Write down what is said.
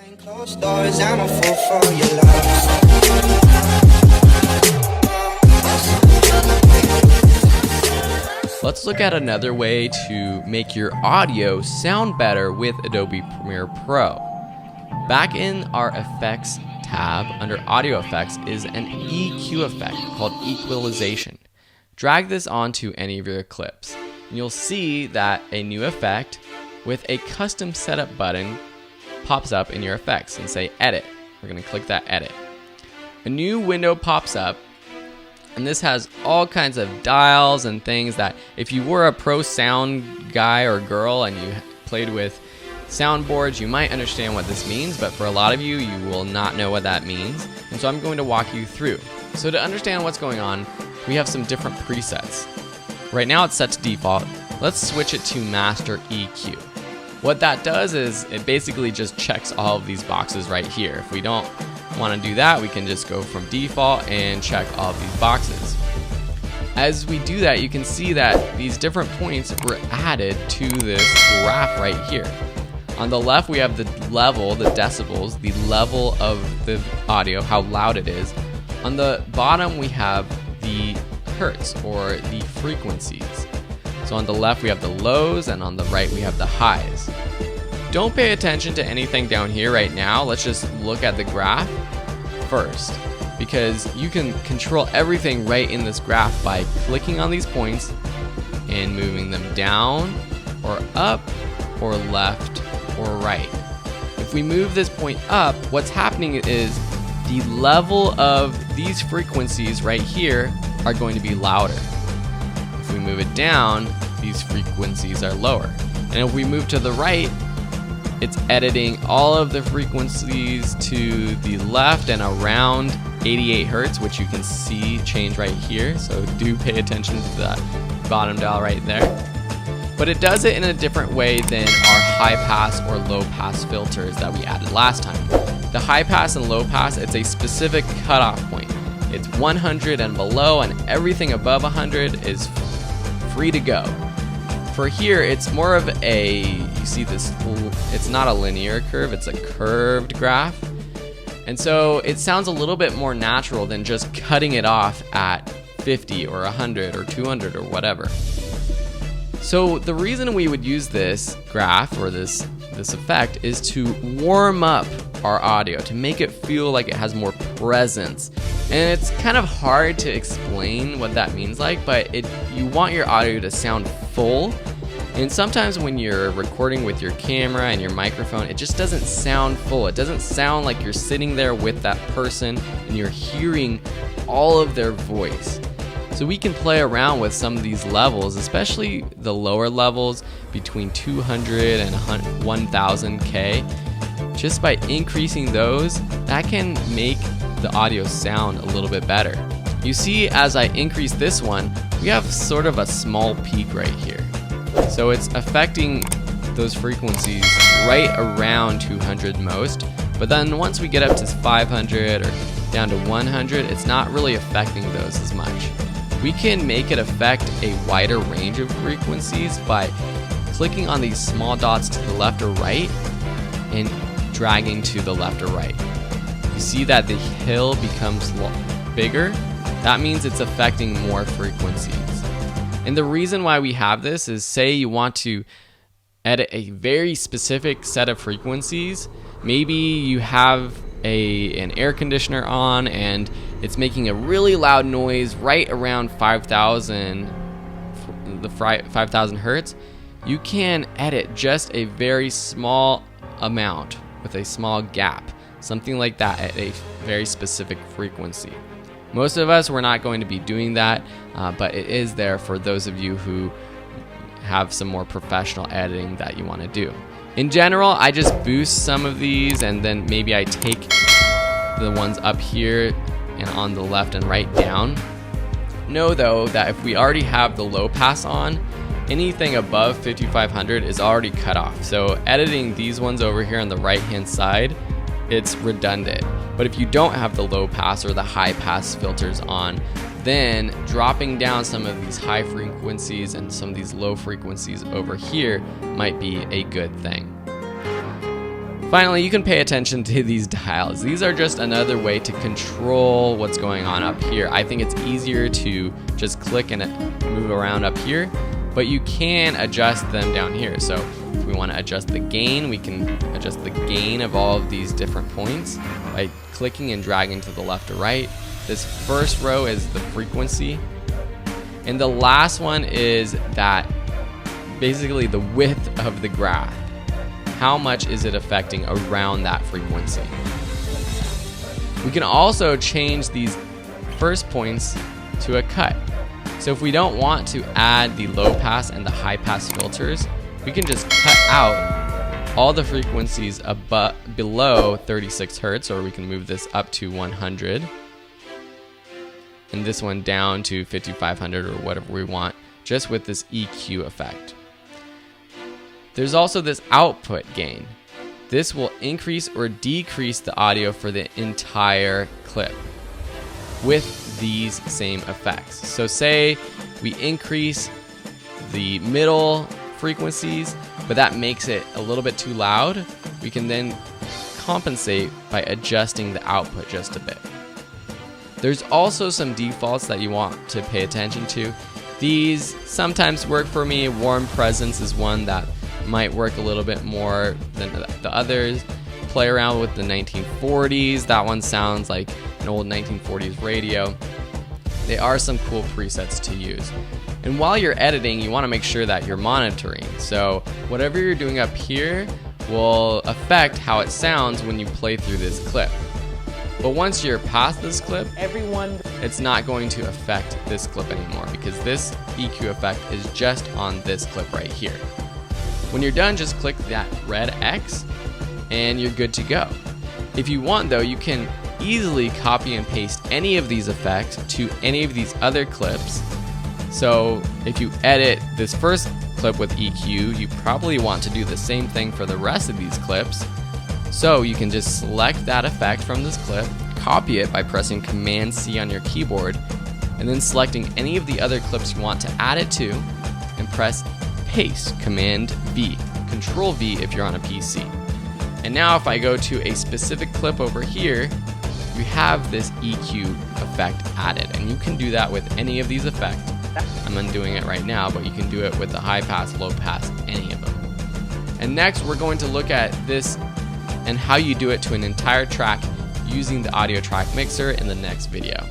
Behind closed doors, I'm a fool for your love. Let's look at another way to make your audio sound better with Adobe Premiere Pro. Back in our Effects tab under Audio Effects is an EQ effect called Equalization. Drag this onto any of your clips, and you'll see that a new effect with a custom setup button pops up in your effects and say Edit. We're going to click that Edit. A new window pops up, and this has all kinds of dials and things that if you were a pro sound guy or girl and you played with soundboards, you might understand what this means, but for a lot of you, you will not know what that means. And so I'm going to walk you through. So to understand what's going on, we have some different presets. Right now it's set to default. Let's switch it to Master EQ. What that does is it basically just checks all of these boxes right here. If we don't want to do that, we can just go from default and check all of these boxes. As we do that, you can see that these different points were added to this graph right here. On the left, we have the level, the decibels, the level of the audio, how loud it is. On the bottom, we have the hertz or the frequencies. So on the left, we have the lows, and on the right, we have the highs. Don't pay attention to anything down here right now. Let's just look at the graph first, because you can control everything right in this graph by clicking on these points and moving them down or up or left or right. If we move this point up, what's happening is the level of these frequencies right here are going to be louder. If we move it down, these frequencies are lower. And if we move to the right, it's editing all of the frequencies to the left and around 88 hertz, which you can see change right here. So do pay attention to that bottom dial right there. But it does it in a different way than our high pass or low pass filters that we added last time. The high pass and low pass, it's a specific cutoff point. It's 100 and below, and everything above 100 is free to go. For here, it's more of a, you see this, it's not a linear curve, it's a curved graph. And so it sounds a little bit more natural than just cutting it off at 50 or 100 or 200 or whatever. So the reason we would use this graph or this effect is to warm up our audio, to make it feel like it has more presence. And it's kind of hard to explain what that means but you want your audio to sound full. And sometimes when you're recording with your camera and your microphone, it just doesn't sound full. It doesn't sound like you're sitting there with that person and you're hearing all of their voice. So we can play around with some of these levels, especially the lower levels between 200 and 1000K. Just by increasing those, that can make the audio sound a little bit better. You see, as I increase this one, we have sort of a small peak right here. So it's affecting those frequencies right around 200 most. But then once we get up to 500 or down to 100, it's not really affecting those as much. We can make it affect a wider range of frequencies by clicking on these small dots to the left or right and dragging to the left or right. You see that the hill becomes bigger. That means it's affecting more frequencies. And the reason why we have this is, say you want to edit a very specific set of frequencies. Maybe you have an air conditioner on and it's making a really loud noise right around 5,000 hertz. You can edit just a very small amount with a small gap, something like that at a very specific frequency. Most of us, we're not going to be doing that, but it is there for those of you who have some more professional editing that you want to do. In general, I just boost some of these and then maybe I take the ones up here and on the left and right down. Know though that if we already have the low pass on, anything above 5500 is already cut off. So editing these ones over here on the right hand side, it's redundant. But if you don't have the low pass or the high pass filters on, then dropping down some of these high frequencies and some of these low frequencies over here might be a good thing. Finally, you can pay attention to these dials. These are just another way to control what's going on up here. I think it's easier to just click and move around up here, but you can adjust them down here. So if we want to adjust the gain, we can adjust the gain of all of these different points by clicking and dragging to the left or right. This first row is the frequency, and the last one is that basically the width of the graph. How much is it affecting around that frequency? We can also change these first points to a cut. So if we don't want to add the low pass and the high pass filters, we can just cut out all the frequencies below 36 Hertz, or we can move this up to 100 and this one down to 5500 or whatever we want, just with this EQ effect. There's also this output gain. This will increase or decrease the audio for the entire clip with these same effects. So say we increase the middle frequencies, but that makes it a little bit too loud, we can then compensate by adjusting the output just a bit. There's also some defaults that you want to pay attention to. These sometimes work for me. Warm presence is one that might work a little bit more than the others. Play around with the 1940s. That one sounds like an old 1940s radio. They are some cool presets to use. And while you're editing, you want to make sure that you're monitoring. So whatever you're doing up here will affect how it sounds when you play through this clip. But once you're past this clip, it's not going to affect this clip anymore, because this EQ effect is just on this clip right here. When you're done, just click that red X and you're good to go. If you want though, you can easily copy and paste any of these effects to any of these other clips. So if you edit this first clip with EQ, you probably want to do the same thing for the rest of these clips. So you can just select that effect from this clip, copy it by pressing Command-C on your keyboard, and then selecting any of the other clips you want to add it to, and press Paste, Command-V, Control-V if you're on a PC. And now if I go to a specific clip over here, you have this EQ effect added, and you can do that with any of these effects. I'm undoing it right now, but you can do it with the high pass, low pass, any of them. And next we're going to look at this and how you do it to an entire track using the audio track mixer in the next video.